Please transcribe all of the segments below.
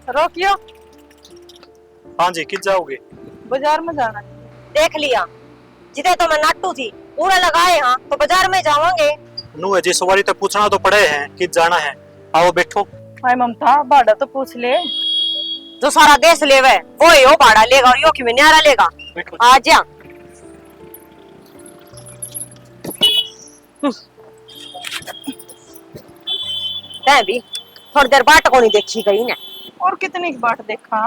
रोकियो। हाँ जी, किस जाओगे? बाजार में जाना। देख लिया, जिते तो मैं नाटू थी पूरा लगाए। हाँ तो बाजार में जावांगे। नु जी सवारी तो पूछना तो पड़े हैं किस जाना है। आओ बैठो। हाय ममता, भाड़ा तो पूछ ले। जो सारा देश लेवे वो ही हो भाड़ा लेगा और यो कि में न्यारा लेगा। बैठो। आ जा। तै भी थोड़ी देर बाट को नहीं देखी गई ने। और कितनी की बाट देखा।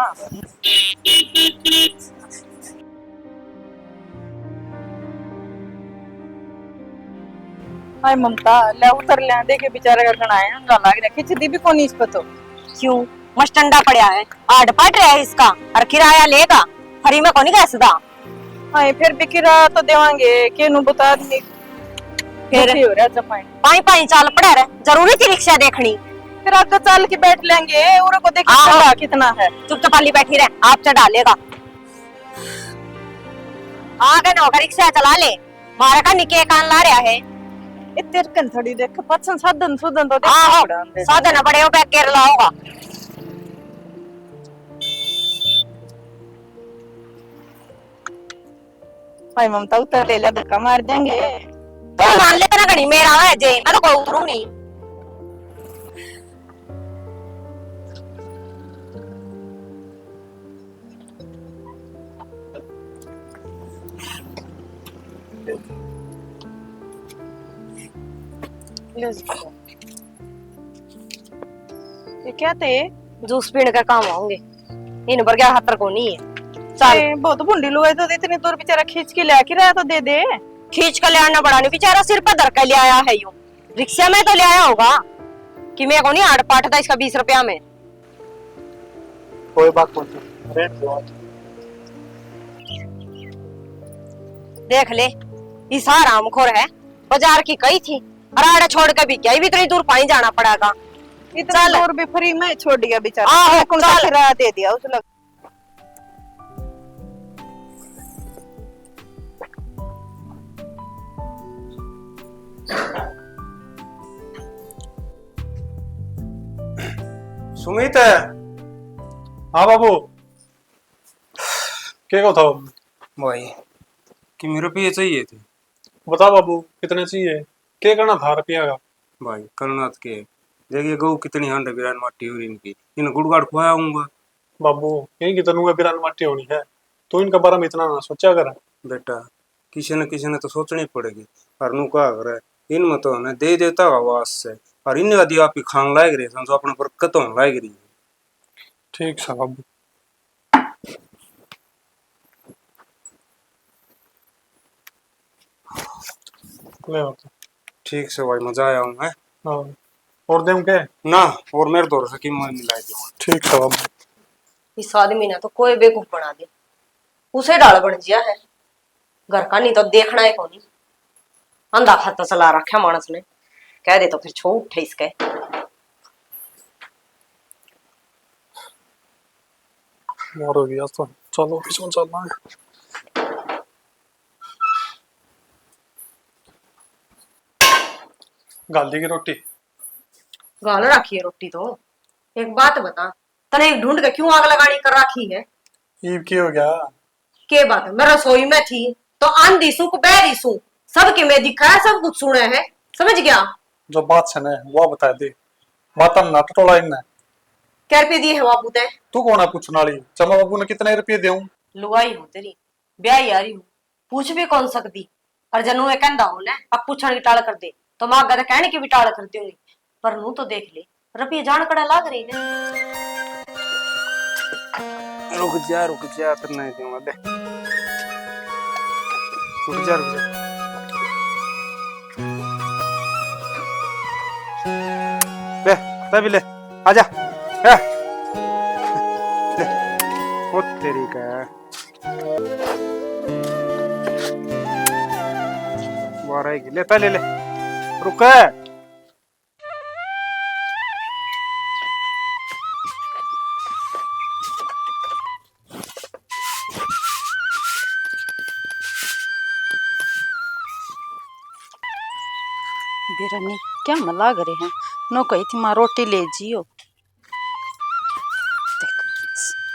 हाय ममता, ले उतर ले, देखे बेचारे का घना है, अंगा लाग रहा, खिच दी भी कोनी इस पर तो। क्यों मस्टंडा पड़ा है, आड़ पट रहा है इसका और किराया लेगा, फ्री में कोनी कैसदा। हाय फिर भी किराया तो देवांगे, केनु बता दी। फिर हो रहा जमाई पाई पाई चाल पड़ा रहे, जरूरी थी रिक्शा देखनी। फिर आगे चल के बैठ लेंगे, और को देख कितना है। चुपचाप वाली बैठी रहे, आप चढ़ा लेगा। आगे नौकर रिक्शा चला ले, मारा का निके कान ला रहा है। तेरे कन थोड़ी देख, पछन साधन सुधन तो देख साधन बड़े हो बैग केरला होगा। भाई ममता उतर ले, धक्का मार देंगे। तो मान ले ना घड़ी मेरा है जे, मैं तो कोई उतरू नहीं। ये क्या थे? जूस पीने का काम आऊंगे, इन पर क्या खतर को नहीं है। चल बहुत भुंडी लुआ तो इतनी दूर बेचारा खींच के ले रहा तो दे दे। खींच कर ले आना पड़ा नहीं, बेचारा सिर पर धर कर ले आया है। यूं रिक्शा में तो ले आया होगा कि मैं को नहीं आड़ पाट था इसका 20 रुपया में। कोई बात नहीं, रेट दो। देख ले इस हरामखोर है, बाजार की कही थी और आड़े छोड़ के भी क्या इतनी दूर पानी जाना पड़ेगा। इतना दूर भी फ्री में छोड़ दिया बेचारा। आहो, कौन सा किराया दे दिया उसने। सुमित है। हाँ बाबू, क्या था भाई कि मेरे रुपये चाहिए थे। बता बाबू, कितने चाहिए? क्या करना था रुपया का? भाई करनाथ के देखिए गऊ कितनी हंड बिरान माटी हो रही इनकी, इन गुड़गाड़ खुआऊंगा। बाबू यही कितनू बिरान माटी होनी है, तो इनका बारे में इतना ना सोचा कर। बेटा किसी न तो सोचनी पड़ेगी। और नू क्या करे, इनमें तो ना दे देता का वास से, और इन यदि आप ही खान लायक रहे तो अपने पर कत होने लायक रही। ठीक है बाबू। ले बाबू। ठीक से भाई मजा आया हूँ। हाँ, और देम के ना और मेरे दौर से कीमत नहीं लाई दूंगा। ठीक है बाबू। इस आदमी ने तो कोई बेवकूफ बना दे, उसे डाल बन जिया है घर का, नहीं तो देखना है कौन। अंधा खाता चला रखा मानस ने, कह दे तो फिर छो उठे इसके। मार हो गया तो चलो इसमें चलना है। गाली की रोटी गाल रखी है रोटी तो। एक बात बता, तने एक ढूंढ के क्यों आग लगानी कर रखी है? ईब की हो गया? के बात है, मैं रसोई में थी तो आंधी सू को बहरी सू सबके में दिखा है, सब कुछ सुने है, समझ गया? जो बात है ना वो बता दे, बात हम ना टोला इन। क्या रुपये दिए है बाबू ते? तू कौन है पूछने वाली? चमा बाबू ने कितने रुपये देऊं? लुगाई हो तेरी, ब्याही आ रही हूँ, पूछ भी कौन सकती। और जनू ये कहंदा हो ना अब पूछण की टाल कर दे तो मां गदा कहने की भी टाल कर दूंगी। पर नू तो देख ले रुपये जान कड़ा लाग रही है। रुक जा तो नहीं दूंगा। दे रुक जा। ले तभी ले आजा। ले ओ तेरी का वारा ले पहले ले रुक। बिरनी क्या मला करे हैं, नो कही थी माँ रोटी ले जियो।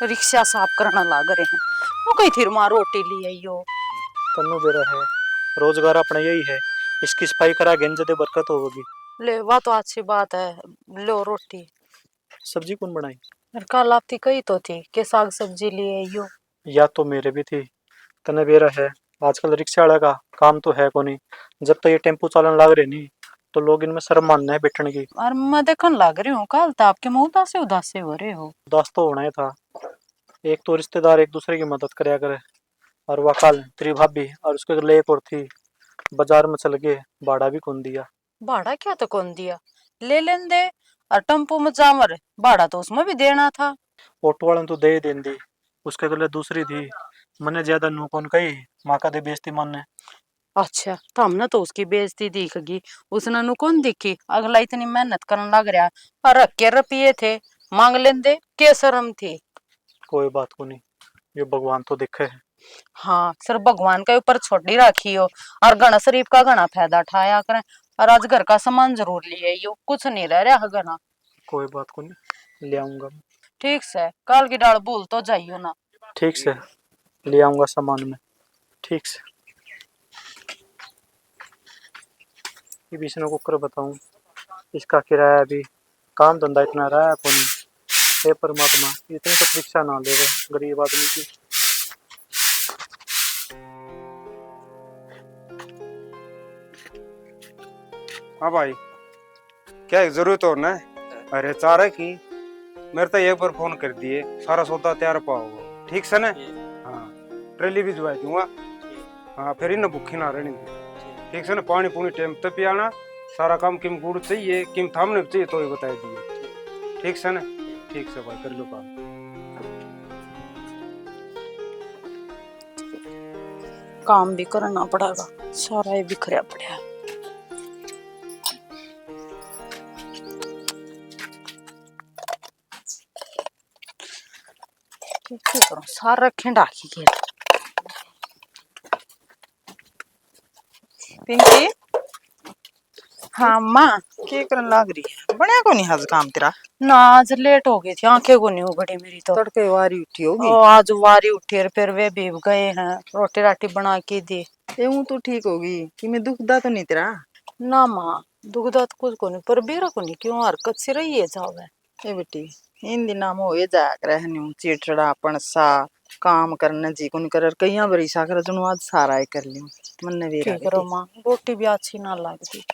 रिक्शा साफ करना लाग रहे हैं। वो कही थी मां रोटी ली आई हो। तन्नू बेरा है, रोजगार अपना यही है, इसकी सफाई करा गेंज दे बरकत होगी। ले वह तो अच्छी बात है, लो रोटी। सब्जी कौन बनाई? कल आपकी कही तो थी कि साग सब्जी लिए आई हो। या तो मेरे भी थी, तने बेरा है, आजकल रिक्शा वाला का काम तो है को नहीं। जब तक ये टेम्पो चालन लाग रहे नहीं तो लोग इनमें शर्म मानना है बैठने की। और मैं देखने लग रही हूँ कल तो आपके मुंह उदासे हो रहे हो। उदास तो होना ही था। एक तो रिश्तेदार एक दूसरे की मदद करया करे, और वह कल तेरी भाभी और उसके लिए एक और थी, बाजार में चल गए, भाड़ा भी कौन दिया। भाड़ा क्या तो कौन दिया, ले लेन दे। और टेम्पो में जामर भाड़ा तो उसमें भी देना था। ऑटो वाले ने तो दे देन दी, उसके गले दूसरी थी, मैंने ज्यादा नू कौन कही, माँ का दे बेइज्जती मानने। अच्छा तो हमने तो उसकी बेइज्जती दिखेगी, उसने नु कौन दिखी। अगला इतनी मेहनत करने लग रहा और रखे रुपये थे, मांग लेन दे, के शर्म थी। कोई बात को नहीं, ये भगवान तो देखे है। हाँ सिर्फ भगवान के ऊपर छोड़ी रखी हो और घना शरीफ का घना फायदा उठाया करें। और आज घर का सामान जरूर लिए यो, कुछ नहीं रह रहा घना। कोई बात को नहीं, ले आऊंगा। ठीक से कल की डाल भूल तो जाइयो ना। ठीक से ले आऊंगा सामान में, ठीक से। ये भी इसने कुकर बताऊं, इसका किराया भी, काम धंधा इतना रहा है कौन। हे परमात्मा इतनी तो परीक्षा ना ले गरीब आदमी की। हाँ भाई, क्या एक जरूरत और ना? अरे चारा की मेरे तो एक बार फोन कर दिए, सारा सौदा तैयार पाओगे, ठीक से ना? हाँ, ट्रेली भी जुआ दूंगा। हाँ, फिर इन भूखी ना रहनी थी, ठीक से ना? पानी पूनी टाइम तक पियाना, सारा काम किम गुड़ चाहिए किम थामने चाहिए तो ही बता दिए, ठीक से ना? ठीक से भाई, कर लो काम। काम भी करना पड़ेगा, सारा ये बिखरा पड़ा है। क्या करूं, सारा खिंडा की खेल। पिंकी हाँ माँ, के करन लाग रही है? बढ़िया को नहीं हज काम तेरा। ना आज लेट हो गई थी, आंखें को नहीं उगड़ी मेरी तो। तड़के वारी उठी होगी। ओ आज वारी उठी और फिर वे भी गए हैं, रोटी राटी बना के दी। यूं तो ठीक होगी कि मैं दुखदा तो नहीं तेरा? ना माँ दुखदा तो कुछ को नहीं, पर बेरा को नहीं क्यों हरकत सी रही है जावे। ए बेटी इन दिना में होए जाया करे हन्यू चिड़चिड़ापन सा, काम करने जी कोन कर कईया बरी सा कर जनु आज सारा ही कर लियो मन ने वेरा ठीक करो माँ, रोटी भी अच्छी ना लगती।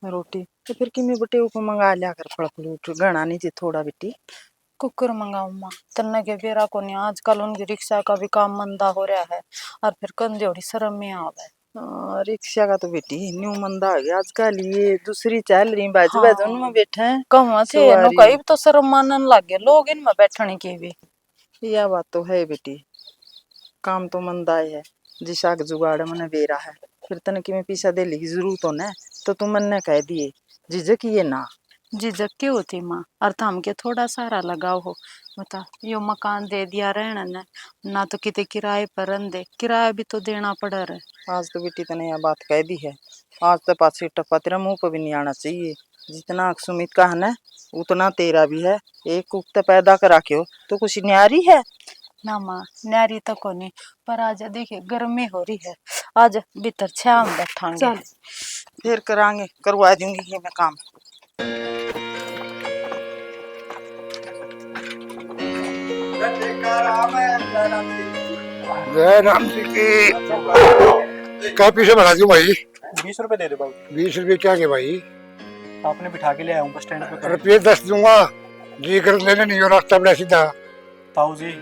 रोटी तो फिर कि मैं बेटे को मंगा लिया कर फल फ्रूट गणा नहीं जी थोड़ा बेटी। कुकर मंगाऊ माँ, तन्ने के बेरा को नहीं, आजकल उनकी रिक्शा का भी काम मंदा हो रहा है और फिर कंधे थोड़ी शर्म में आवे। रिक्शा का तो बेटी न्यू मंदा हो गया आजकल, ये दूसरी चल रही बाजू हाँ। बाजू में बैठे हैं कहवा थे नो कई तो शर्म मानने लग गए लोग इनमें बैठने की भी। यह बात तो है बेटी, काम तो मंदा ही है, जिसा जुगाड़ मन बेरा है, फिर तने कि मैं पीछा दे ली जरूरत हो न तो तुम मन ने कह दिए झिझक ये ना। झिझक क्यों होती माँ, और थम के थोड़ा सारा लगाओ हो। बता यो मकान दे दिया रहने ने, ना तो किते किराए पर रन दे, किराया भी तो देना पड़ा रहे। आज तो बेटी तने यह बात कह दी है, आज तो पाछी टप्पा तेरा मुंह पर भी नहीं आना चाहिए। जितना सुमित का है ना उतना तेरा भी है, एक कुत्ता पैदा करा के हो तो कुछ न्यारी है ना माँ न्यारी तो को नहीं, पर आज देखिए गर्मी हो रही है, आज भीतर छाव में बैठांगे। फिर करांगे, करवा दूंगी ये मैं काम। जय राम जी की। क्या पीछे बढ़ा दूं भाई? 20 रुपए दे दे बाबू। 20 रुपये क्या के भाई? आपने बिठा के ले आया हूँ बस स्टैंड पे। रुपये 10 दूंगा, जी कर लेने नहीं हो, रास्ता बड़ा सीधा। ताऊ जी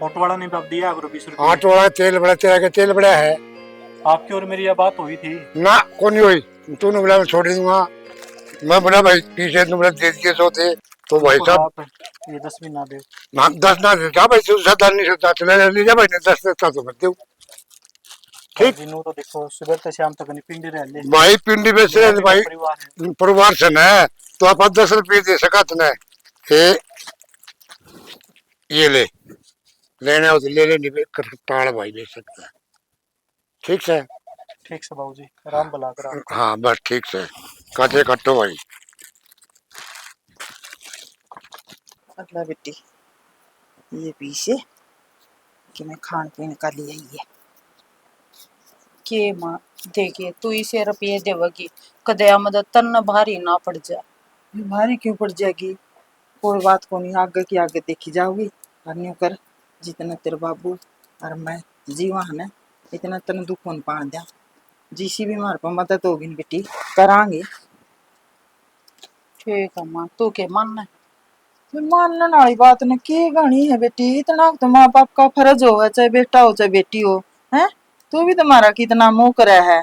ऑटो वाला ने अब दिया करो 20 रुपए। ऑटो वाला तेल बड़ा, तेरा के तेल बड़ा है आपकी और मेरी यह बात हुई थी ना? कौन नहीं हुई? तूने बोला मैं छोड़ दूंगा, मैं बोला भाई पीछे तुम बोला दे दिए सो थे तो भाई साहब आप ये 10 भी ना दे। 10 ना देता भाई, तू 7 नहीं सकता चले ले जा भाई, 10 देता तो मत दे। ठीक दिनों तो देखो सुबह से शाम तक नहीं पिंडी रह ले भाई, पिंडी में से भाई परिवार है। परिवार से न तो आप 10 रुपये दे सका न, ये ले लेने हो तो ले ले, नहीं टाड़ भाई ले सकता है, ठीक से? ठीक से बाबू जी, आराम भला करा। हाँ बस ठीक से, काटे काटो भाई। अगला बेटी ये पीछे कि मैं खान पीन का लिए ही है। के माँ देखिए तू इसे रुपये देवगी कदया मदद तन भारी ना पड़ जा। ये भारी क्यों पड़ जाएगी? कोई बात को नहीं, आगे की आगे देखी जाओगी। और न्यू कर जितना तेरे बाबू और मैं जीवा है ना, इतना तेन दुख कौन पा दिया। जिसी भी हमारे पर मदद होगी न बेटी करांगे। ठीक है माँ, तू के मानना है? फिर मानने वाली बात ने की गणी है बेटी। इतना तो माँ बाप का फर्ज हो, चाहे बेटा हो चाहे बेटी हो। हैं तू भी तुम्हारा कितना मुंह करे है।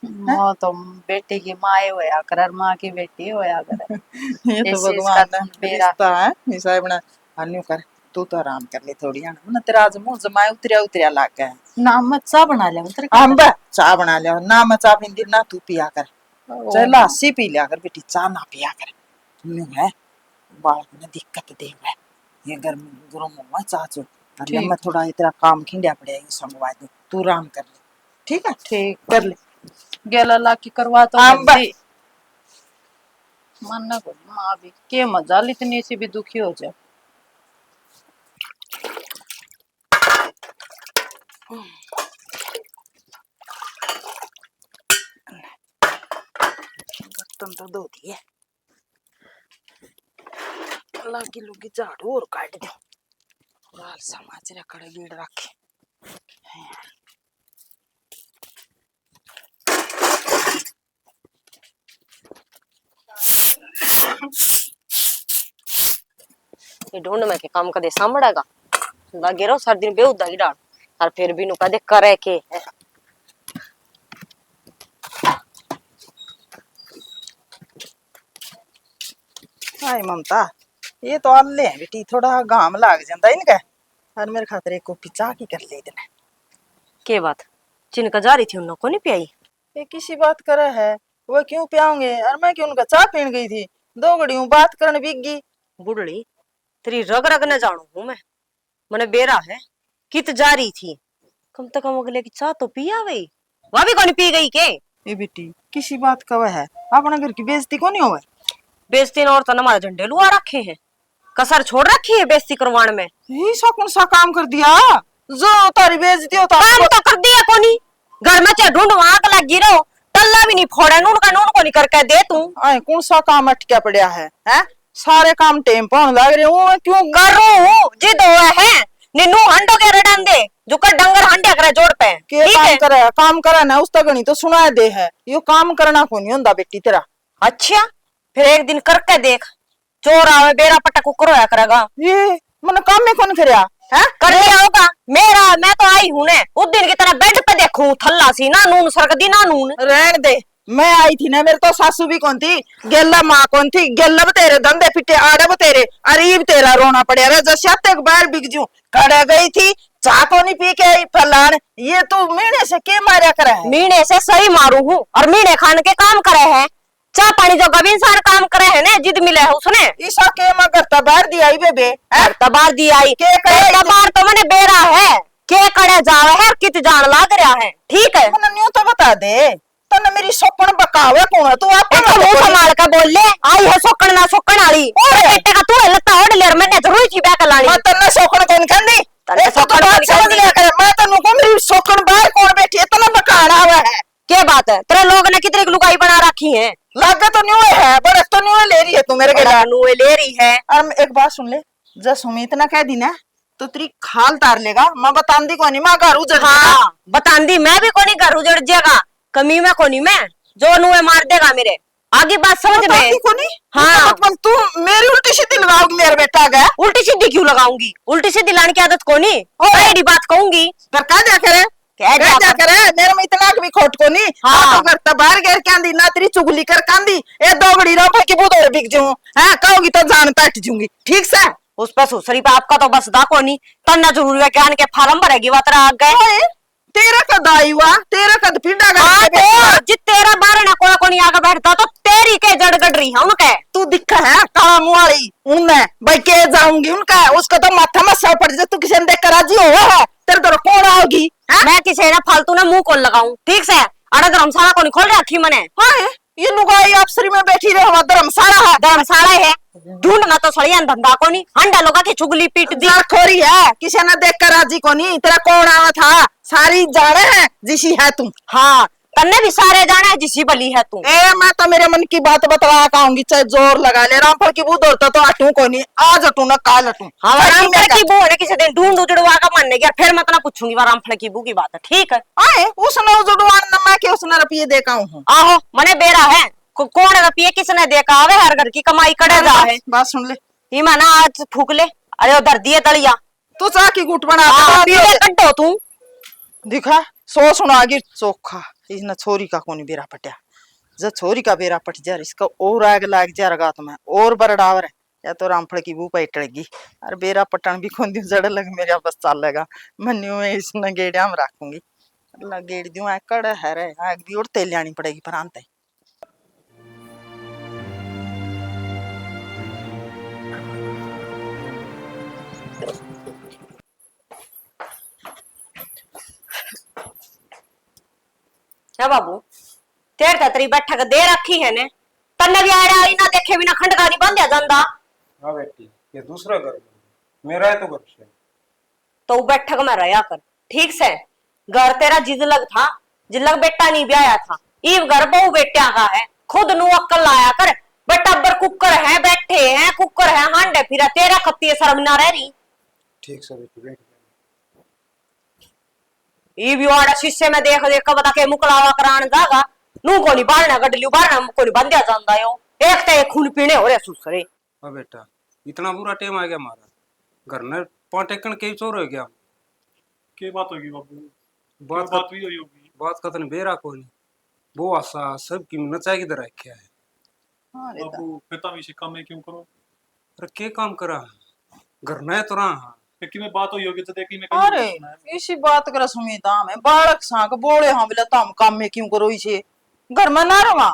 माँ तो बेटे की माए होया कर, माँ की बेटी होया कर। ये तो ऐसे भगवान इसका ने बेरा। रिश्ता है मिसाई बना। अन्यू कर तू तो आराम कर ले थोड़ी है ना, तेरा आज मुंह जमाए उतरिया उतरिया लाग गया है। नाम मत चा बना ले उतर अम्ब चाय बना लिया ना, मैं चाय पींदी ना तू पिया कर। चाहे लासी पी लिया कर बेटी, चाय ना पिया कर। न्यू है बालक ने दिक्कत दे है ये गर्मी गर्म हुआ चाचू। अरे मैं थोड़ा तेरा काम खिंडिया पड़े ये संगवा दूं, तू आराम कर ले। ठीक है ठीक कर ले। गेला ला की करवा तो अम्ब बंदी। मानना को माँ भी के मजाल इतनी सी भी दुखी हो जाए। बर्तन तो धो दिए, लागी लुगी झाड़ू और काट दो। लाल समाज रे कड़े गीड़ रखे। ये ढूंढ में के काम कदे सांभड़ेगा लगे रहो सार दिन बेउदा ही डाल और फिर भी नु कदे करे के है। हाय ममता ये तो आले हैं बेटी, थोड़ा घाम लाग जाता इनका। और मेरे खातिर एक कॉफी चाह की कर ले इतने। के बात चिनका जा रही थी उनको नहीं पियाई? ये किसी बात करे है, वो क्यों पियाओगे? और मैं क्यों उनका चाह पीन गई थी, 2 घड़ी बात करने बिक गई। बुढ़ड़ी तेरी रग रग न जानू हूं मैं, मने बेरा है कित जा रही थी। कम से कम अगले की चाह तो पिया गई, वह भी कौन पी गई के? ये बेटी किसी बात का वह है, अपना घर की बेइज्जती को नहीं होवे। बेइज्जती और तो हमारे झंडे लुआ रखे हैं, कसर छोड़ रखी है बेइज्जती करवाने में। ये सा कौन सा काम कर दिया जो तारी बेइज्जती होता? काम तो कर दिया कोनी, घर में चाहे ढूंढ आग लग गिरो टल्ला भी नहीं फोड़े, नून का नून को नहीं करके दे तू। आए कौन सा काम अटका पड़ा है? हैं सारे काम टेम पाउन लग रहे हूं क्यों करूं जिद होए है निन्नू हंडो के रडन दे जो कर डंगर हंडे करे जोड़ पे। के काम करे ना उस तगनी तो सुना दे है, यो काम करना को नहीं होता बेटी तेरा। अच्छा फिर एक दिन करके देख, चोर आवे बेरा पट्टा कुकर होया करेगा। ये मन काम में कौन करया है? कर दिया होगा मेरा, मैं तो आई हूं ने उस दिन की तरह बेड पे देखूं थल्ला सी ना नून सरकदी ना नून। रहन दे, मैं आई थी ना, मेरे तो सासू भी कौन थी, गेला माँ कौन थी, गेला तेरे धंधे फिटे आड़े तेरे अरीब तेरा रोना पड़े रे जैसे एक बार बिक जू कड़ा गई थी चाह को नहीं पी के आई फलान। ये तू मीणे से के मारा करे है? मीणे से सही मारू हूँ और मीणे खान के काम करे है, चाह पानी जो गबीन सार काम करे है ने जिद मिले है उसने। ईसा के मगर तबार दी आई बेबे तबार दी आई के करे तबार तो मैंने बेरा है के करे जावे है कित जान लाग रहा है। ठीक है मन न्यू तो बता दे तने मेरी सोकन बकावे कौन है? तू अपना मुंह संभाल के बोल ले, आई है सोकन ना सोकन वाली बेटे का तू लत्ता ओढ़ ले मैंने जरूर जी बैक लानी। मैं तन्ने सोकन कौन कहंदी? तन्ने सोकन बात समझ लिया कर, मैं तन्नु को मेरी सोकन बाहर कौन बैठी है तने बकाना हुआ है। क्या बात है तेरे लोग ने कितनी लुगाई बना रखी है? लागे तो न्यू है बड़क तो न्यू ले रही है तू मेरे के नुए ले रही है। और एक बात सुन ले, जब सुमित ना कह दी ना तो तेरी खाल तार लेगा, मैं बतांदी को नहीं, मैं घर उजड़ हाँ बतांदी मैं भी कोनी घर उजड़ जाएगा, कमी में कोनी मैं जो नुए मार देगा मेरे। आगे बात समझ में? हाँ मतलब तू मेरी उल्टी सीधी लगाओगी मेरे बेटा का? उल्टी सीधी क्यों लगाऊंगी? उल्टी सीधी लाने की आदत कोनी, बड़ी बात कहूंगी पर कह जा करे मेरे में इतना भी खोट को नहीं। हाँ। तो कर बाहर गैर कांदी ना तेरी चुगली कर कांदी ए दोगड़ी रो पे की बुदोड़ बिक जाऊं हां कहोगी तो जान पट जूंगी। ठीक से उस पर सुसरी पे आपका तो बस दा कोनी तन्ना जरूरी है ज्ञान के फार्म भरेगी वातरा आ गए तेरा कद आई हुआ तेरा कद पिंडा का जित तेरा बारे ना कोई कोनी आगे बैठता तो तेरी के जड़ गड़ रही है उनके। तू दिखा है काला मुंह वाली उनने भाई के जाऊंगी उनका उसको तो माथा में सर पड़ जाए। तू किसी ने देख कर राजी हुआ है तेरे तो कौन आओगी? मैं किसी ने फालतू ने मुंह कौन लगाऊं? ठीक से अरे धर्मशाला को नहीं खोल रखी मैंने। हां ये लुगाई अफसरी में बैठी रहे हमारा धर्मशाला है। धर्मशाला है ढूंढना तो सड़िया धंधा को नहीं हंडा लोगा की चुगली पीट दी खोरी है, किसी ने देख कर राजी को नहीं। तेरा कौन आवा था, सारी जाने है जिसी है तुम। हाँ तन्ने भी सारे जाना है जिसी बली है तू। ए मैं तो मेरे मन की बात बतला कहूंगी, चाहे जोर लगा ले। रामफल की बूद होता तो अटू को नहीं, आज अटू ना काल अटू। हाँ रामफल की बू है किसी दिन ढूंढ उजड़वा का मानने गया फिर मैं तना पूछूंगी रामफल की बू की बात है ठीक है। आए उसने उजड़वान न मैं के उसने रुपये देखा हूँ। आहो मने बेरा है कौन रुपये किसने देखा आवे हर घर की कमाई करे जा है। बात सुन ले, ही माना आज फूक ले अरे उधर दिए दलिया तू चाह की गुट बना कड्डो तू दिखा सो सुना गिर चोखा। इसने छोरी का कोनी बेरा पटिया, जब छोरी का बेरा पट जा इसका और आग लाग जा रगा तुम्हें और बरडावर है या तो रामफल की बू पैटड़ेगी। अरे बेरा पटन भी खोन दी जड़ लग मेरा बस चाल लगा मन्यू में इसने गेड़िया में रखूंगी गेड़ दू कड़ है रे आग भी और तेल लानी पड़ेगी प्रांत है। क्या बाबू तेर ततरी बैठक दे रखी है ने तन्ने भी आड़ा आई ना देखे बिना खंडगानी बंद जांदा। हाँ बेटी ये दूसरा घर है, मेरा है तो घर से। तो बैठक में रहा कर ठीक से। घर तेरा जिजलग था जिलग बेटा नहीं ब्याया था ईव घर बहु बेटिया का है खुद नु अक्कल लाया कर। बटबर कुकर है बैठे हैं कुकर है हांडे फिरा तेरा खत्ती शर्म ना रह रही। ठीक से बेटी बैठ ई भी वाड़ा शीशे में देख देख के बता के मुकलावा करान जागा नू कोनी बारना गडलियो बारना कोनी बंदिया जांदा यो एक ते खून पीने हो रे सुसरे। हाँ बेटा इतना बुरा टाइम आ गया हमारा घर ने पांच एकड़ के चोर हो गया। के बात होगी बाबू, बात भी हुई होगी। बात कतन बेरा को नहीं वो आशा सब की नचा की तरह रखा है। बाबू पिता भी काम में क्यों करो। अरे के काम करा घर ने तो रहा कि में बात हुई होगी तो देखी में अरे इसी बात कर सुमिता में बालक सांक बोले हम बोले तुम काम में क्यों करो इसे घर में ना रवा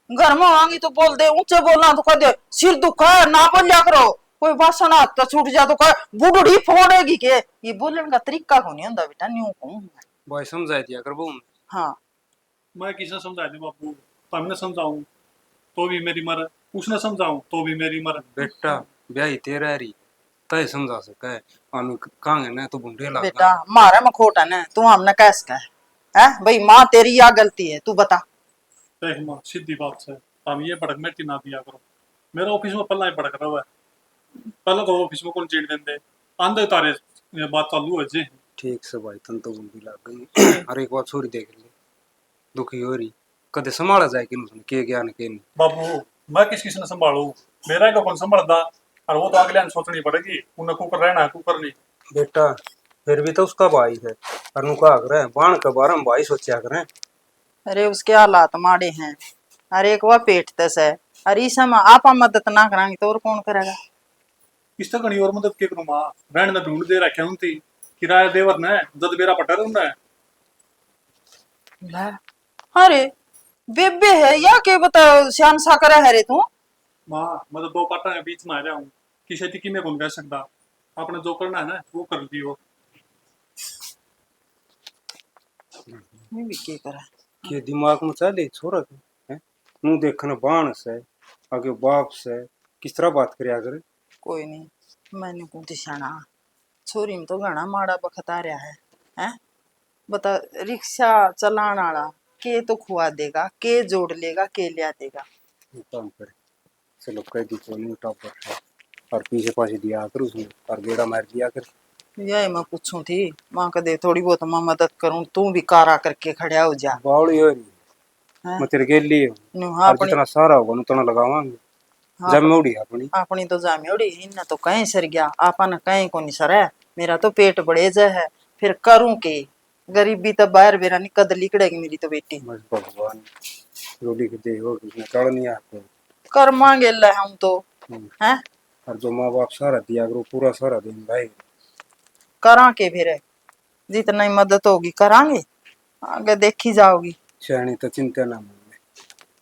घर में आएंगी तो बोल दे ऊंचे बोलना तो कह दे सिर दुखा है ना बोलिया करो कोई वासन हाथ तो छूट जा तो कह बुढ़ी फोड़ेगी के। ये बोलने का तरीका को नहीं होता बेटा न्यू कहूं भाई समझा दिया कर वो। हाँ मैं किसने समझा दे बाबू, तुमने समझाऊं तो भी मेरी मर, उसने समझाऊं तो भी मेरी मर। बेटा ब्याही तेरा रही तय समझा सके हम कहां ना तो बुंडे लगा बेटा मारा में खोटा ना तू हमने कैसे कह है भाई माँ तेरी या गलती है तू बता। देख मां सीधी बात है, हम ये भड़क मेरी ना दिया करो। मेरा ऑफिस में पल्ला ही भड़क रहा है, पहले तो ऑफिस में कौन चीट देंदे आंधे तारे ये बात चालू है जी। ठीक से भाई तन तो बुंडी लग गई। अरे एक बार छोरी देख ले दुखी हो रही कदे संभाला जाए कि उसने के ज्ञान के नहीं। बाबू मैं किस किसने संभालू, मेरा ही कौन संभालता और वो तो अगले ने सोचनी पड़ेगी उन्हें कुकर रहना है कुकर नहीं। बेटा फिर भी तो उसका भाई है और कहा करे बाण के बारे में भाई सोचा करें। अरे उसके हालात माड़े हैं अरे एक वह पेट तस है अरे इस समय आप मदद ना करांगे तो और कौन करेगा। इस तक और मदद के करूँ मां, रहने में ढूंढ दे रखे उनती किराया देवर ने जद बेरा पटा रहा है। अरे बेबे है या के बता श्याम साकर है रे तू मां मैं तो दो पाटा बीच में आ जाऊं किसी की मैं कौन कह सकता, आपने जो करना है ना वो कर दियो। मैं भी के करा के दिमाग में चले छोरा के हैं मुंह देखना बाण से आगे बाप से किस तरह बात करया करे। कोई नहीं मैंने को दिशाना छोरी में तो घना माड़ा बखत आ रहा है बता रिक्शा चलाने वाला के तो खुआ देगा के जोड़ लेगा के लिया देगा। काम करे चलो कह दी तो नहीं टॉपर है और पीछे पाछे दिया कर उसने और गेड़ा मार दिया कर। यही मैं पूछूं थी माँ का दे थोड़ी बहुत मैं मदद करूं तू भी कारा करके खड़ा हो जा। बावड़ी हो रही मैं तेरे गेल लिए हाँ जितना सारा होगा उतना लगावांगे जमेड़ी अपनी अपनी तो जमेड़ी इन्ना तो कहीं सर गया आपन कहीं को नहीं सर है मेरा तो पेट बड़े जा है फिर करूं के गरीबी तो बाहर बेरा नहीं कद लिकड़ेगी मेरी तो बेटी। बस भगवान रोटी के दे हो उसने चढ़ नहीं आपको कर मांगे ले हम तो हैं और जो माँ बाप सारा दिया करो पूरा सारा दिन भाई करा के फिर जितना ही मदद होगी करांगे आगे देखी जाओगी। शानी तो चिंता ना मन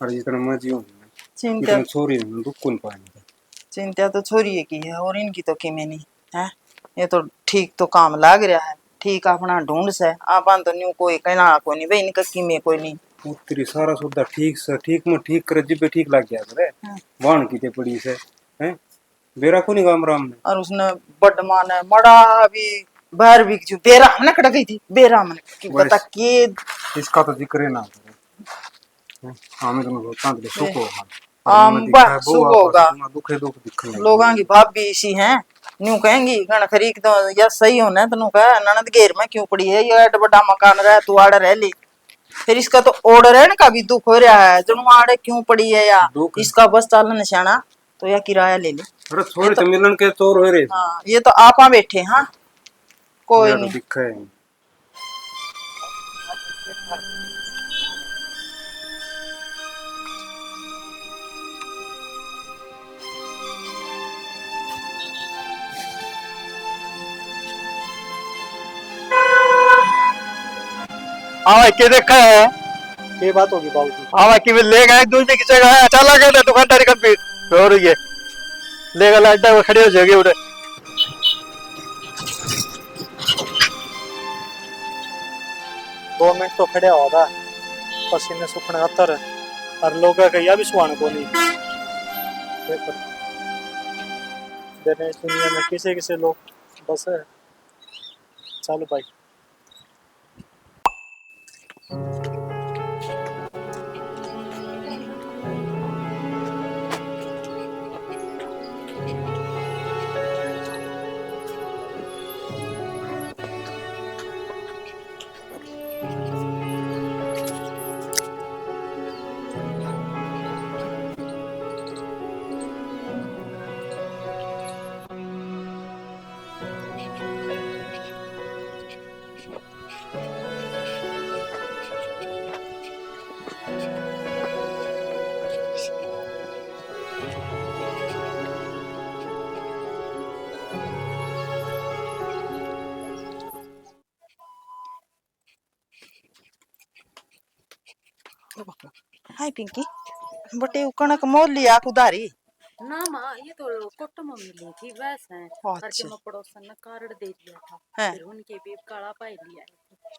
और जितना मर्जी हो चिंता छोरी दुख कौन पानी चिंता तो छोरी की है और इनकी तो किमें नहीं है। ये तो ठीक तो काम लाग रहा है ठीक अपना ढूंढ से आपन तो न्यू कोई कहना कोई नहीं भाई इनका किमें कोई नहीं तेरी सारा सौदा ठीक से ठीक में ठीक कर जिबे ठीक लग गया करे वाहन की ते पड़ी से हैं बेरा को नहीं काम राम ने और उसने बड ने मड़ा भी बाहर भी जो बेरा हमने कट गई थी बेरा में कि बता के इसका तो जिक्र ही ना करे हमें तो होता है सुख होगा सुख होगा दुखे दुख दिखने लोगों की भाभी इसी हैं न्यू कहेंगी गण खरीक तो या सही होना तनु कह ननद घेर में क्यों पड़ी है ये बड़ा मकान रहा तू आड़े रह ले फिर इसका तो ऑर्डर है ना का भी दुख हो रहा है जनु आड़े क्यों पड़ी है या इसका बस चालन निशाना तो या किराया ले ले अरे थोड़ी तो मिलन के तौर हो रहे हाँ ये तो आपा बैठे हाँ कोई नहीं दिखा है हाँ के देखा है ये बात होगी बाबूजी। हाँ कि ले गए दूसरे की जगह चला गया दुकानदारी कंप्लीट हो रही है ले गया अड्डा में खड़े हो जाएंगे उधर 2 मिनट तो खड़े हुआ था पसीने सुखने अतर और लोग कहिया भी सुहान को नहीं देने दुनिया में किसे किसे लोग बस है चलो भाई हाय पिंकी बटे कणक मोल लिया उधारी ना माँ ये तो कोट्टम में मिली थी वैसे और के मैं पड़ोसन ने कार्ड दे दिया था फिर उनके भी काला पाई लिया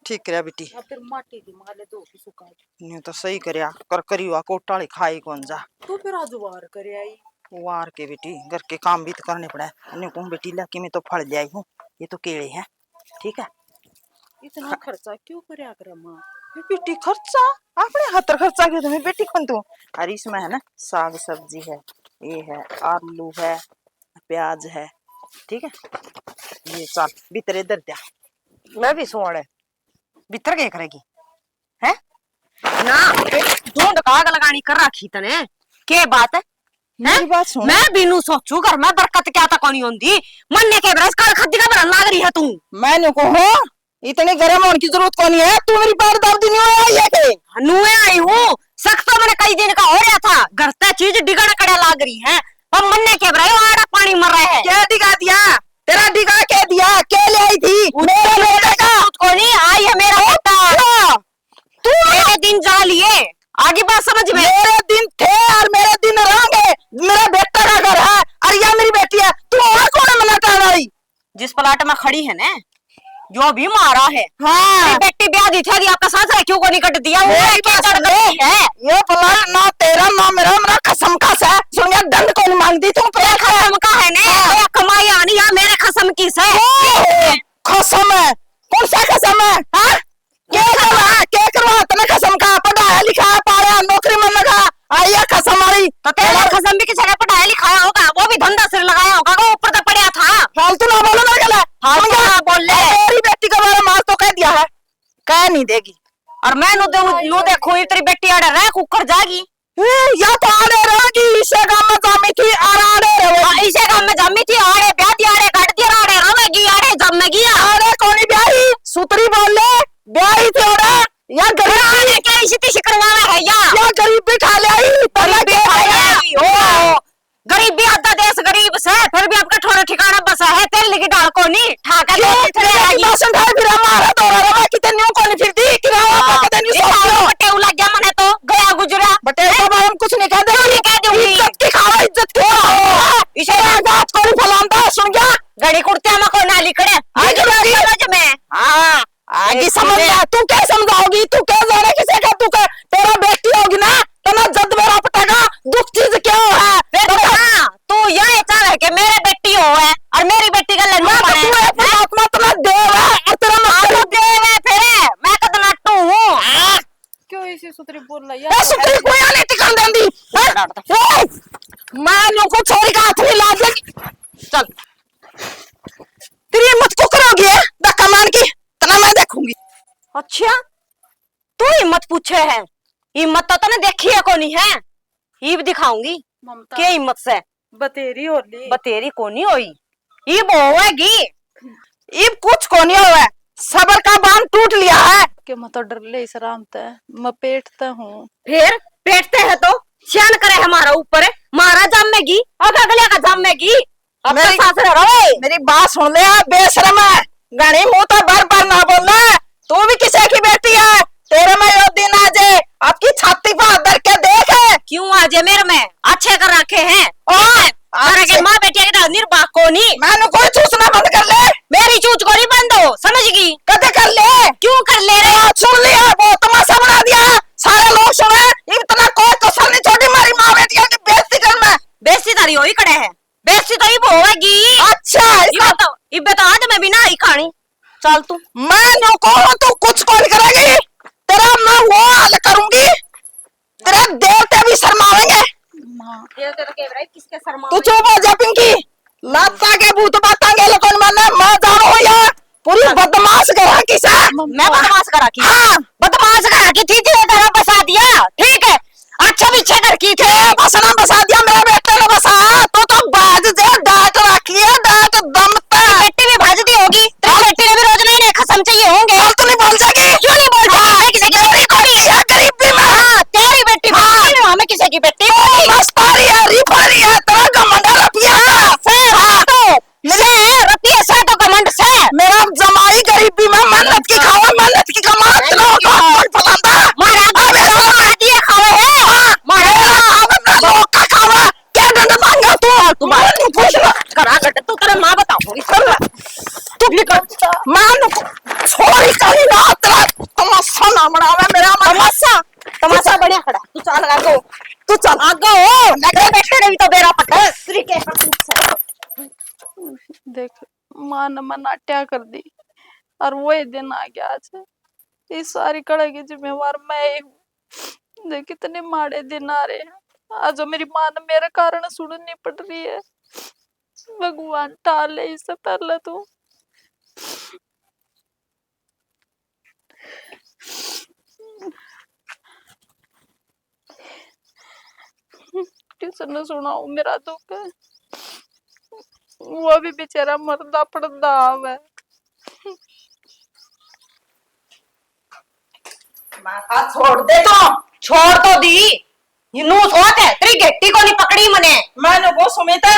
ठीक करे बेटी अब फिर माटी दी माले दो की सुका नहीं तो सही करया कर करियो कोटाली खाई कौन जा तो फिर आज वार करे आई वार के बेटी घर के काम भी तो करने पड़े अन्य को बेटी लाके में तो फल ले आई हूँ ये तो केले हैं ठीक है इतना खर्चा क्यों करया कर माँ बेटी खर्चा अपने हाथ खर्चा के तुम्हें बेटी कौन तू अरे इसमें है ना साग सब्जी है ये है आलू है प्याज है ठीक है ये चल भीतर इधर दिया मैं भी सुन भीतर क्या करेगी है ना ढूंढ काग लगानी कर रखी तने के बात है मेरी बात सुन मैं बिनु सोचू घर में बरकत क्या तक नहीं होंदी मन्ने के बरस काल खद्दी का भरन लाग रही है तू मैंने को हो इतने गर्म होने की जरूरत कौन है तू मेरी बार दावती नहीं आई है के नुए आई हूँ सख्त तो मैंने कई दिन का हो रहा था घर से चीज डिगड़ कड़ा लाग रही है अब मन्ने के बरस आड़ा पानी मर रहा है क्या दिखा दिया तेरा दिखा के दिया क्या ले आई थी मेरे बेटे का को नहीं आई है मेरा बेटा तू मेरे दिन जा लिए आगे बात समझ में मेरे दिन थे और मेरे दिन रहेंगे मेरा बेटा का घर है और यह मेरी बेटी है तू और कौन मनाता है जिस प्लाट में खड़ी है ना जो भी मारा है हाँ बेटी ब्याह दी थी आपका साथ क्यों को निकट दिया है ये प्लाट ना तेरा ना मेरा मेरा कसम का है सुन यार दंड कौन मांगती तू खसम का है ना कमाई आनी या मेरे खसम की से कसम है कौन सा कसम है हाँ क्या करवा तने कसम का पढ़ाया लिखाया पाया नौकरी में लगा आया कसम हमारी तो तेरा खसम भी किसी ने पढ़ाया लिखाया होगा वो भी धंधा सिर लगाया होगा वो ऊपर तक पड़ा था फालतू ना बोलो ना गला हाँ बोल ले मेरी बेटी का बारे मार तो कह दिया है कह नहीं देगी और मैं नु देखूं तेरी बेटी आड़े रह कुकर जागी या तो आड़े रहेगी इसे गांव में जामी थी और आड़े रहे इसे गांव में जामी थी आड़े ब्याह दी आड़े काट दी आड़े रवेगी आड़े जमेगी आड़े कोनी ब्याही सुतरी बोल ले ब्याही थी ओड़ा या गरीब क्या इसी तीसी करवाना है या गरीब भी खा ले आई ओ गरीब भी आता देश गरीब से फिर भी आपका थोड़ा ठिकाना बसा है तेल लेके डाल को नहीं ठाका भाषण ढाल फिर हमारा दौरा रहा कितने न्यू कोनी फिरती किराया कितने न्यू सोचो बटे लग गया मने तो गया गुजरा बटे तो हम कुछ नहीं कह दे कह दूंगी इज्जत की खाओ इज्जत की इसे आजाद कोनी फलांदा सुन गया गड़ी कुर्ते में को ना लिखड़े आज समझ में हां आगे समझ तू क्या समझाओगी तू क्या जाने किसे का तू तेरा बेटी होगी ना तो ना जद मेरा पटेगा दुख चीज क्या है तू यही चाहे कि मेरे बेटी हो है और मेरी बेटी का लड़ना तू है परमात्मा तो ना देव है और तेरा मतलब देव है फिर मैं तो नट्टू हूँ। क्यों ऐसी सुतरी बोल रही ए सुतरी कोई नहीं टिकन देंदी मैं लोगों को छोरी का हाथ नहीं ला देगी। चल तेरी हिम्मत को करोगी धक्का मान की तना मैं देखूंगी। अच्छा तू हिम्मत पूछे है, हिम्मत तो तने देखी है कोनी है, ईब दिखाऊंगी ममता के हिम्मत से बतेरी होली बतेरी कोनी होई ईब होएगी। इब कुछ को नहीं हुआ, सबर का बांध टूट लिया है। के मैं तो डर ले इस राम ते मैं पेटता हूँ। फिर पेटते है तो शान करे हमारा ऊपर मारा जमेगी और अगले का जमेगी। अब मेरी- तो सासरे रहो। मेरी बात सुन ले बेशरम है, गणी मुंह तो बार बार ना बोलना। तू भी किसी की बेटी है, तेरे में यो दिन आ जाए आपकी छाती पर हाथ धर के देख। क्यों आज मेरे में अच्छे कर रखे हैं और अरे के माँ बेटी के निर्वाह कोनी मैंने कोई चूसना बंद कर ले, मेरी चूच कोनी बंद हो समझगी। कदे कर ले। क्यों कर ले रहे हाँ, सुन लिया वो तमाशा बना दिया, सारे लोग सुने। इतना कोई कसर नहीं छोड़ी मारी माँ बेटिया की बेइज्जती करना। बेइज्जती तारी होई खड़े है, बेइज्जती तो इब होएगी। अच्छा इब तो आज मैं भी ना ही खानी। चल तू मैं नो को तू कुछ कौन करेगी, तेरा मैं वो हाल करूंगी, तेरे देवते भी शर्माएंगे। माँ किसके शर्मा तू चुप हो जा पिंकी, लाता के भूत बातांगे लोगन माने मैं जा रहा हूं यार। पूरी बदमाश करा की सा मैं बदमाश करा की हाँ बदमाश करा की थी तेरे घर बसा दिया ठीक है। अच्छा पीछे कर की थे बसना बसा दिया मेरे बेटे ने बसा। तो बाज जे डांट रखी है, डांट दमता बेटी भी भाजती होगी तेरी बेटी ने भी रोज नए नए खसम चाहिए होंगे। तू नहीं बोल जाएगी, क्यों नहीं बोल सकती किसी की बेटी कोनी है गरीबी में हाँ तेरी बेटी हमें किसी की बेटी कोनी मस्तारी है, रिफारी है, तेरा घमंड रपिया रतिया से तो घमंड से मेरा जमाई गरीबी में मेहनत की खावा, मेहनत की कमा फलांदा मारा दिए खावे है मारा लोग का खावा क्या डंड मांगा तू पूछ करा कर तू तेरे माँ बताऊंगी तू मैं छोरी कहीं ना तेरा तमाशा ना बनावे मेरा तमाशा तमाशा बढ़िया खड़ा तू चल आगो तू चल आगो लगे बैठे रही तो बेरा पटा श्री के देख माँ ने मनाट्या कर दी और वही दिन आ गया आज। इस सारी कड़े की जिम्मेवार मैं ही हूँ। देख कितने माड़े दिन आ रहे हैं आज मेरी माँ ने मेरे कारण सुननी पड़ रही है। भगवान टाले इससे पहले तो किसने सुनाऊं मेरा दुख। वो भी बेचारा मरदा पड़दा है। माथा छोड़ तो दी यूं सोच है तेरी गेट्टी को नहीं पकड़ी मने मैंने वो सुमिता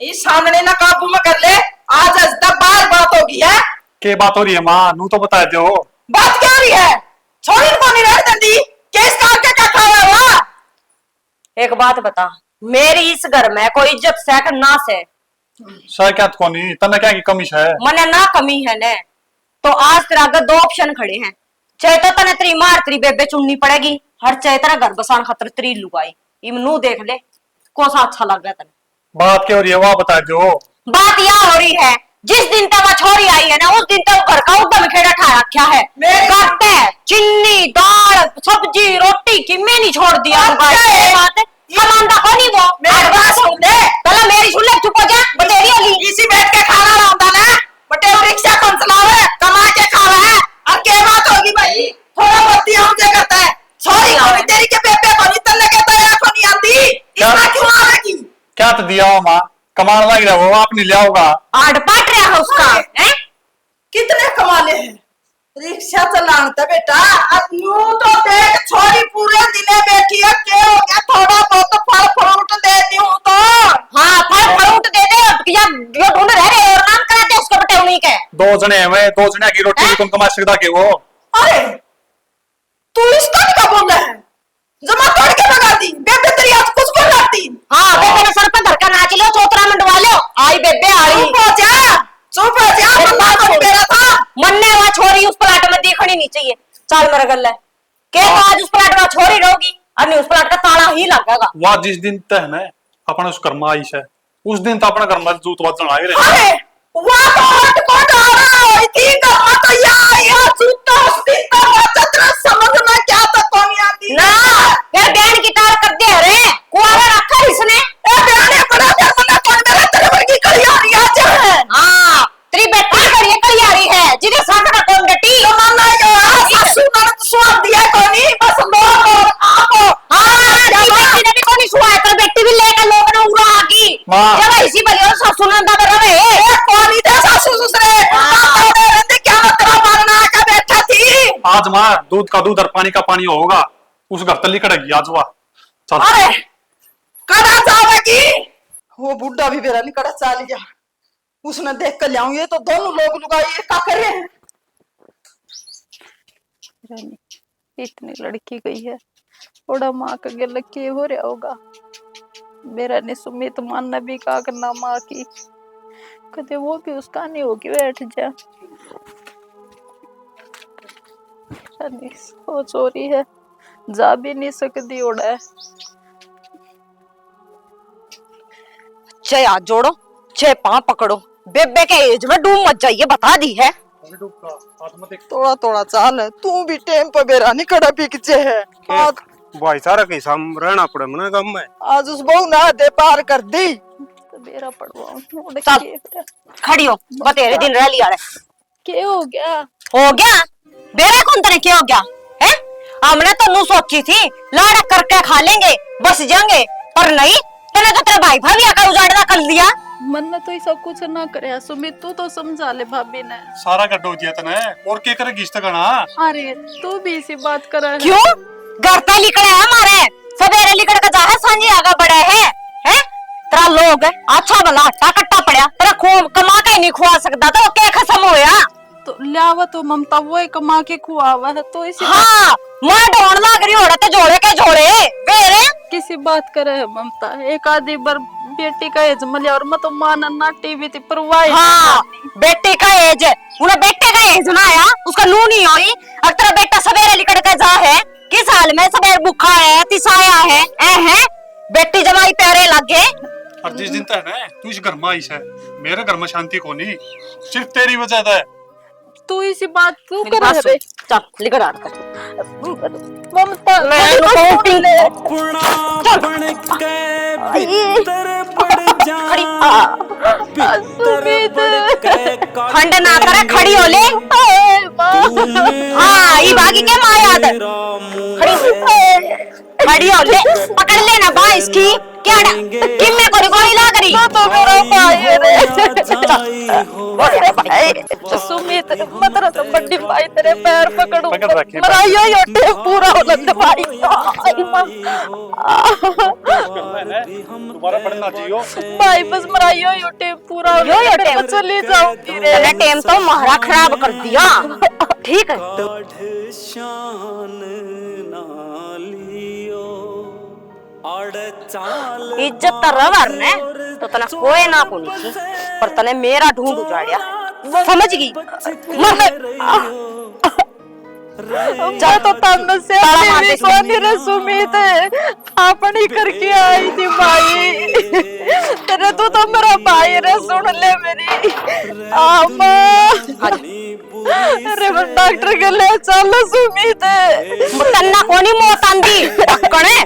इस सामने ना काबू में कर ले, आज तक बार बात होगी है। के बात हो रही है माँ, नू तो बता दो। बात क्या हो रही है, छोड़ी को नहीं रह दी केस काट के क्या खाया हुआ। एक बात बता मेरी इस घर में कोई इज्जत से ना से सर क्या कोनी तना क्या की कमी है मने ना कमी है ने तो आज तेरा आगे दो ऑप्शन खड़े हैं। चाहे तो तने तेरी मार तेरी बेबे चुननी पड़ेगी हर चाहे तेरा घर बसान खतर तेरी लुगाई इमनू देख ले कौन सा अच्छा लग रहा तने। बात क्या हो रही है वह बता दो। बात यह हो रही है जिस दिन तक वह छोरी आई है ना उस दिन तक घर का उद्दम खेड़ा ठा रखा है। करते चिन्नी दाल सब्जी रोटी की मैं नहीं छोड़ दिया बात कमांदा को नहीं वो मेरी बात सुन ले पहले मेरी सुन ले चुप हो जा बतेरी होगी इसी बैठ के खाना लाऊंगा ना बटे रिक्शा कौन चलावे कमा के खावा है और क्या बात होगी भाई थोड़ा बहुत ही हम क्या करता है सॉरी कोई तेरी के बेबे को नहीं तल्ले के तो या को नहीं आती इतना क्यों आवेगी। क्या तो दिया हो माँ, कमाल लग रहा है वो आप नहीं लिया होगा। आड़ पाट रहा है उसका हैं कितने कमाले हैं रिक्शा चलाता बेटा। अब यूं तो देख छोरी पूरे दिने बैठी है क्या हो गया, थोड़ा बहुत फल फ्रूट देती हूँ तो हाँ फल फ्रूट दे दे या जो ढूंढ रहे और नाम कराते उसके बटे उन्हीं के दो जने हैं दो जने की रोटी तुम कमा सकता के वो। अरे तू इसका क्या बोल रहा है, जमा तोड़ के भगा दी बेबे तेरी आज कुछ को लाती। हाँ बेबे ने सर पे धरका नाच लियो चौतरा मंडवा लियो आई बेबे आई चुप हो जा मन्ना को मेरा था मन्ने वहां छोरी उस प्लाट में देखनी नहीं चाहिए। चल मेरा गल है क्या आज उस प्लाट में छोरी रहोगी और नहीं उस प्लाट का ताला ही लगेगा। वह जिस दिन तय है अपना उस घर में आईश है उस दिन तो अपना घर में जूत बात चढ़ाए रहे। अरे वह तो हट को डाला हुई थी घर तो या जूता उस दिन तो चतरा समझ में क्या तो कौन आती ना ये बहन की तार कर दे रे कुआरा रखा इसने। ए बहने बड़ा जन्म कौन मेरा तेरे वर्गी कलियारी आ जाए। हां तेरी बेटी करिए कलियारी है जिने साथ का कौन बेटी तो मानना है सासू ननद स्वाद दिया कोनी बस लोग और आपो। हां तेरी बेटी ने भी कोनी सुआ तेरी बेटी भी लेकर लोग ना उड़ा आगी जब इसी बलियो सासू नंदा रहे ए कोनी दे सासू ससुरे ताते रहते क्या तेरा मारना का बैठा थी। आज माँ दूध का दूध और पानी का पानी होगा उस घर तली कड़ेगी आज वह चल। अरे कड़ा जावेगी वो बुड्ढा भी मेरा नहीं कड़ा चाल गया उसने देख कर लाऊं ये तो दोनों लोग लुगाई ये क्या कर रहे हैं। रानी इतनी लड़की गई है थोड़ा माँ का गल के हो रहा होगा। मेरा ने सुमित मानना भी का करना माँ की कदे वो भी उसका नहीं होगी बैठ जा। रानी सोच हो रही है जा भी नहीं सकती ओड़ा है। छह हाथ जोड़ो छह पांव पकड़ो बेबे के एज में डूब मत जाइए बता दी है। थोड़ा थोड़ा चाल है तू भी टेम पर बेरा नहीं कड़ा पीछे है। आज भाईचारा के साम रहना पड़े मना गम में। आज उस बहू ना दे पार कर दी तो बेरा पड़वाऊं चल खड़ी हो बतेरे दिन रह लिया रे क्या हो गया। हो गया बेरे कौन तने क्या हो गया है। हमने तो नू सोची थी लाड़ करके खा लेंगे बस जाएंगे पर नहीं तने तो तेरे भाई भाभी आकर उजाड़ना कर दिया। मन ने तो सब कुछ ना करे सुमित तू तो समझा ले भाभी ने सारा गड्ढो दिया तने और क्या करेगी इस तक ना। अरे तू भी इसी बात कर रहा है। क्यों घर पे लिखड़ा है हमारे सवेरे लिखड़ का जा है सांझे आगा बड़े हैं तेरा लोग अच्छा भला हट्टा कट्टा पड़ा तेरा खूब कमा के नहीं खुआ सकता तो क्या खत्म होया। तो लियावा तो ममता वो ही कमा के खुआवा है तो इसी हाँ मैं ढोण लाग रही होड़ा तो जोड़े के जोड़े वेरे किसी बात करे है ममता एक आधी बार बेटी का एज मलिया और मैं तो माना ना टीवी थी पर वाई। हाँ बेटे का एज उन्हें बेटे का एज ना आया उसका नू नहीं हुई अब तेरा बेटा सवेरे लिकड़ के जा है किस हाल में सवेरे भूखा है तिसाया है है बेटी जमाई पैरे लगे। और जिस दिन तक है तू इस घर में आईश है मेरे घर में शांति को नहीं सिर्फ तेरी वजह है। तू इसी बात तू मेरी कर बात रहे सुन, चल लिकड़ आड़ कर ममता मैं कहूं ले खड़ी सुमित खंड ना करे खड़ी हो ले। हाँ ये बागी के माँ याद खड़ी हो ले पकड़ लेना बा इसकी क्या किम्मे को गोली ला करी तो मेरा भाई रे सुमित मतलब तो बड़ी भाई तेरे पैर पकड़ू पकड़ रखे मरा यो टेम पूरा हो लंद भाई दोबारा पढ़ना जियो भाई बस मरा यो टेम पूरा हो यो टेम चली जाऊंगी रे तेरा टेम तो महरा खराब कर दिया ठीक है। इज्जत तो रवर ने तो तना कोई ना कोनी थी पर तने मेरा ढूंढ उजाड़िया समझ गई जा तो तंग से भी कोनी रे सुमित अपनी करके आई थी भाई तेरे तू तो मेरा भाई रे सुन ले मेरी आमा अरे मैं डॉक्टर के ले चल सुमित तन्ना कोनी मौत आंदी कणे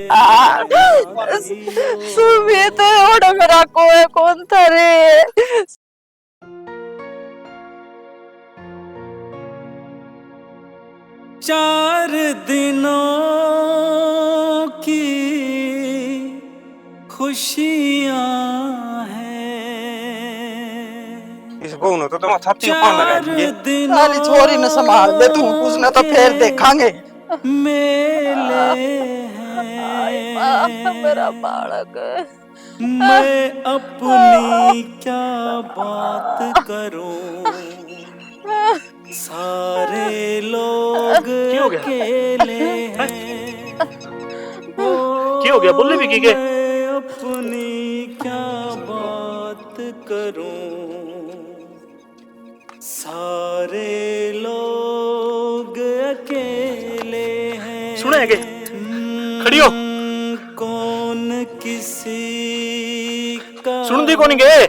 सुमित ओड़ा मेरा कोई कौन था रे। चार दिनों की खुशियां हैं इस बहू ने तो तुम छाती ऊपर लगा दी साली छोरी ने संभाल दे तू उसने तो फिर देखांगे मेले मेरा बालक मैं अपनी क्या बात करूं सारे लोग अकेले हैं क्या हो गया बोले भी के अपनी क्या बात करूं सारे लोग अकेले हैं। जाएंगे। खड़ी हो। कौन किसी का सुन दी कौन गए।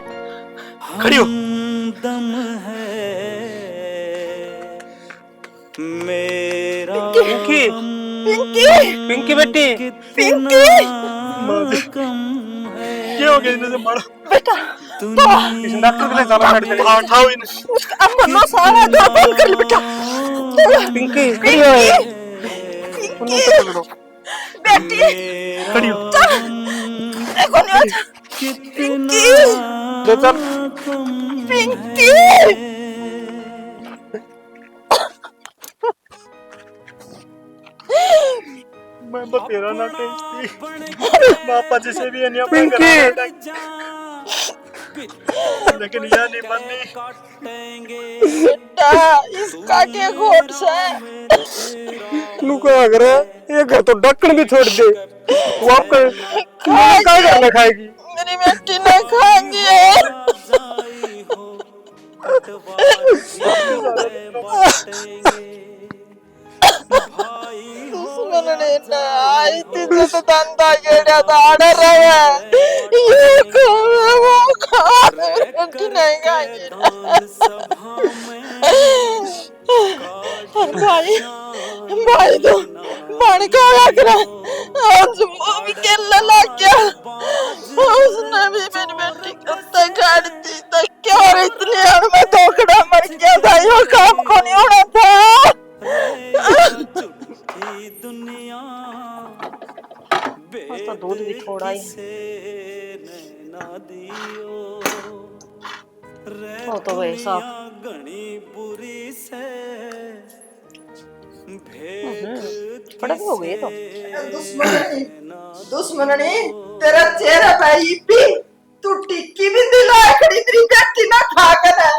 खड़ी हो। दम है मेरा पिंकी पिंकी बेटी कितना कम है क्या हो गया इन्हें मारो बेटा किसी डॉक्टर के लिए जाना पड़ता है। उठाओ इन्हें। उसका अम्मा सारा दर बंद कर ले बेटा। पिंकी खड़ी हो। बेटी खड़ी हो। देखो नहीं आता। पिंकी दो चार पिंकी मैं बतेरा ना कहती पापा जैसे भी है पिंकी लेकिन यह नहीं माननी। बेटा इसका क्या घोट से लुका अगर ये घर तो ढक्कन भी छोड़ दे वो आपका क्या करना खाएगी। मेरी बेटी नहीं खाएंगी। दुश्मन ने ना आई थी तो धंधा गेड़ा तो आर्डर रहा ये वो खा बेटी नहीं खाएंगी। भाई भाई तो पानी का लग रहा आज मूवी खेलने लग गया। उसने भी मेरी बेटी को तगाड़ दी तो क्या और इतनी और मैं धोखड़ा मर गया था। ये काम को नहीं होना था। दुनिया तो दूध भी थोड़ा ही हो तो वैसा बुरी से कड़क हो गई तो दुश्मनी तेरा चेहरा भाई भी तू टिक्की भी दिला खड़ी तेरी बेटी ना खा कर है।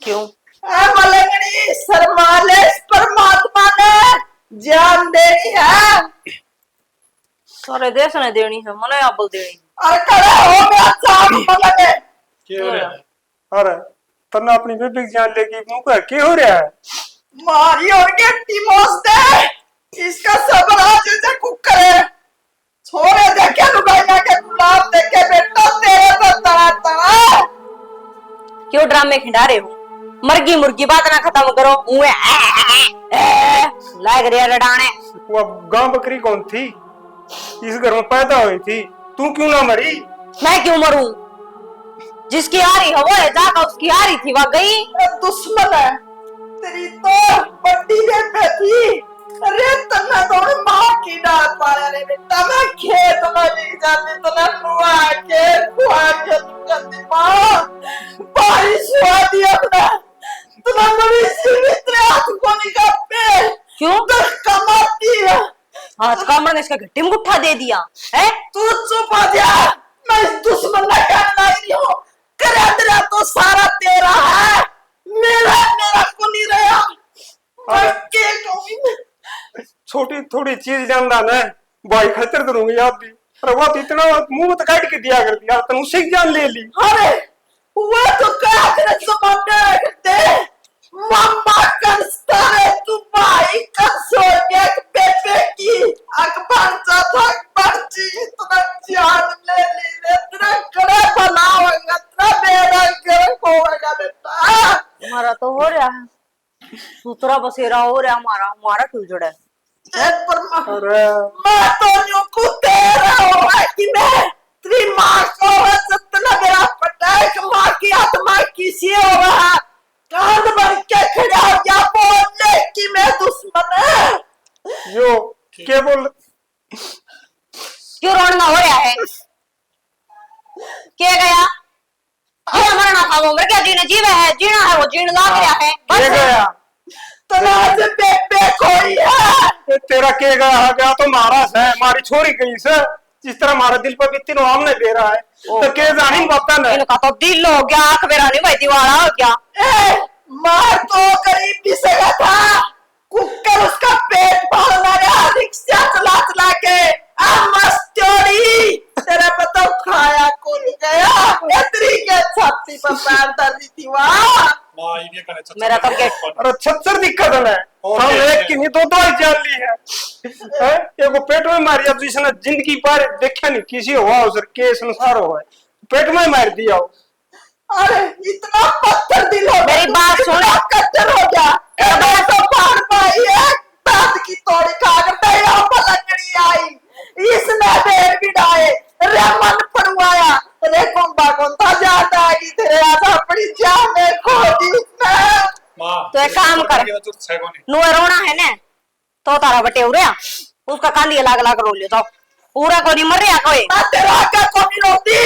क्यों मलंगड़ी शर्माले परमात्मा ने जान देनी है। सारे देश ने देनी है मने आप बोल देनी। और खड़ा हो गया चाप मलंगे क्या हो रहा है। अरे तन्ना अपनी बेबी की जान लेगी मुंह पर क्या हो रहा है। मारी और के टीमोस दे इसका सबर आज से कुकर है। छोरे देखे लुगाई ना के गुलाब देखे बेटा तेरे तो तड़ा तड़ा। क्यों ड्रामे खिंडा रहे हो। मर्गी मुर्गी बात ना खत्म करो। लाग रहा लड़ाने। वो गांव बकरी कौन थी इस घर में पैदा हुई थी तू क्यों ना मरी। मैं क्यों मरूं जिसकी आ रही है वो है जाकर उसकी आ रही थी वह गई। दुश्मन है तेरी तो बड़ी बेबे थी। अरे तना तो माँ की डांट पाया रे बेटा। मैं खेत में नहीं जाती तना नुआ के खुआ के तुझे माँ बारिश हुआ दिया अपना तना बड़ी सी मित्र हाथ को निकाल पे क्यों धक्का मारती है। हाथ कामड़ ने इसका घट्टी में गुट्ठा दे दिया है। तू चुप आ जा। मैं इस दुश्मन ना कहना ही हूँ। करेंद्रा तो सारा तेरा है मेरा मेरा को नहीं रहा। छोटी थोड़ी चीज जानदा ना भाई खतर करूंगी याद भी। अरे वो तो इतना मुंह में काट के दिया कर दिया तन उसे जान ले ली। अरे वो तो क्या करे समाने करते मम्मा करता है तू भाई का सोने के बेबे की अखबार था पर्ची इतना जान ले ली इतना करे बनाओगे इतना मेरा घर होगा बेटा। हमारा तो हो रहा है सूत्रा बसेरा हो रहा हमारा क्यों जुड़ा है। अरे मैं तो यूं को तेरा हुआ कि मैं तेरी माँ को सतना मेरा पटाख माँ की आत्मा किसी हो रहा कांध बन के खड़ा हो गया बोलने कि मैं दुश्मन है। जो क्या बोल क्यों रोना हो रहा है। क्या गया ये मरना था वो मर गया जीने जीवे है जीना है वो जीण लाग रहा है क्या गया तनाज बेबे कोई है। तेरा के गया तो महाराज है हमारी छोरी कहीं से जिस तरह हमारा दिल पर बीती नो हमने दे रहा है तो के जानी पता नहीं। इनका तो दिल हो गया आंख मेरा नहीं भाई दीवारा हो गया। मार तो गरीब भी सगा था कुकर उसका पेट भरना रहा रिक्शा चला चला के मस्ती तेरा पता खाया कौन गया इतनी के छाती पर पैर दर्दी थी वाह मां ये करे मेरा तो गेट अरे 76 दिक्कत है और हम क्या एक की नहीं दो दवाई जान ली है हैं? एक को पेट में मार दिया जिसने जिंदगी पर देखा नहीं किसी हुआ उस के संसार हुआ है पेट में मार दिया हो। अरे इतना पत्थर दिल हो गया, मेरी बात सुन। इतना कच्चर हो गया। मैं तो पान पाई है, दांत की तोड़ी खाकर दया पलंगड़ी आई, इसने बेर बिठाए, रे मन पड़वाया, रे कुंभा कुंता जाता है कि तेरे आसा अपनी जान में खो दी उसने। माँ तो एक काम कर, नुआ रोना है ना तो तारा बटे उड़िया उसका कांदी अलग अलग रो लियो तो पूरा को नहीं मर रहा कोई। मैं तेरा आका को नहीं रोती,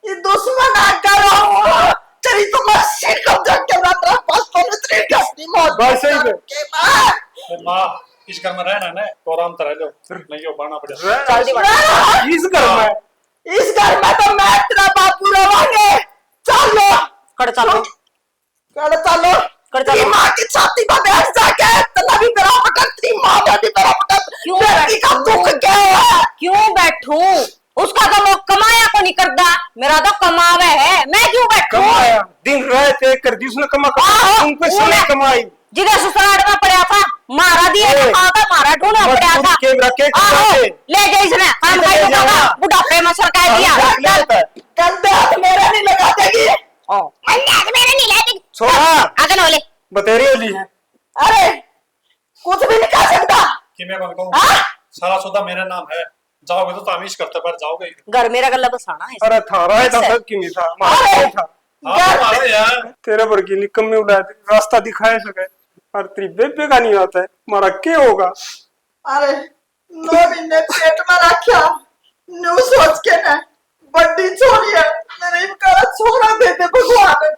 ये दुश्मन आका रहो, तेरी तो मैं सिर कब जग के मैं तेरा पास तो तेरी डस्टी मौत बस सही है। के मां माँ इस घर में रहना ना तो आराम से रह लो, नहीं हो पाना पड़ेगा। चल दी बड़ा इस घर में इस घर में तो मैं तेरा बापू रहोगे। चलो कड़ चलो कर चलो कर चलो। तेरी माँ की छाती पर बैठ जाके तना भी मेरा पटक, तेरी माँ भी मेरा पटक, क्यों बेटी का बैठूं? दुख क्या है? क्यों बैठूं? उसका तो लोग कमाया को नहीं करता, मेरा तो कमावे है, मैं क्यों बैठूं? कमाया दिन रात एक कर दी उसने कमा तुमको समय कमाई जिधर ससुराल में पड़ा था मारा दिया ए, था, मारा ढूंढना पड़ा था। के रखे आहो, ले जा इसने हम ले भाई को जाओ। कहा बुढ़ापे में सरकार दिया गंदे हाथ मेरा नहीं लगा देगी। अंदाज मेरे नहीं लेती छोड़ा आगे नो ले बतेरी होली है। अरे कुछ भी नहीं कर सकता। कि मैं कौन कहूँ हाँ? सारा सौदा मेरा नाम है, जाओगे तो तामीज करते पर जाओगे ही। घर मेरा गला बसाना है अरे थारा है था सब की नहीं था हमारा अरे! नहीं था हाँ तो मारो यार। तेरे पर की निकम्मे उड़ा रास्ता दिखाए सके और तेरी बेबे का नहीं आता है हमारा क्या होगा। अरे 9 महीने पेट में रखा, न्यू सोच के ना बड्डी छोड़ी है, मेरे इनका छोड़ा दे दे भगवान।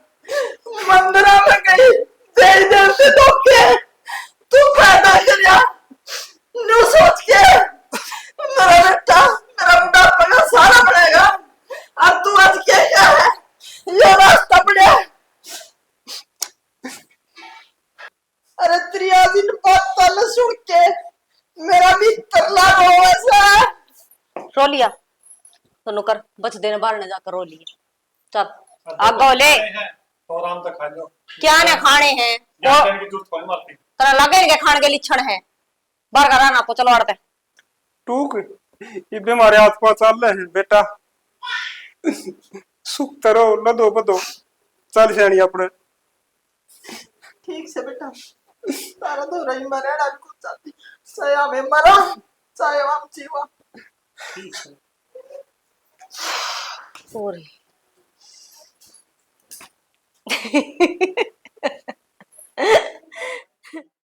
मंदिर में गई देर देर से धोखे तू पैदा करिया, न्यू सोच के मेरा बेटा मेरा बुढ़ापा का सारा पड़ेगा और तू आज क्या है ये रास्ता पड़े। अरे त्रिया दिन बाद तल सुन के मेरा भी तरला रो ऐसा रो लिया तो नुकर बच देने बाहर न जाकर रो लिया। चल आगो ले तो आराम से खा लो। क्या न खाने हैं यहाँ की दूध कोई मारती। तेरा लगेंगे खाने के लिच्छण है बाहर का रहना को चलो अड़ते टूक ये भी हमारे हाथ पास चल रहे हैं बेटा सुख तरो लदो बदो चल जानी अपने ठीक से बेटा तारा तो रही मरेड़ा भी कुछ जाती सया में मरा चाहे हम जीवा। ठीक है। सॉरी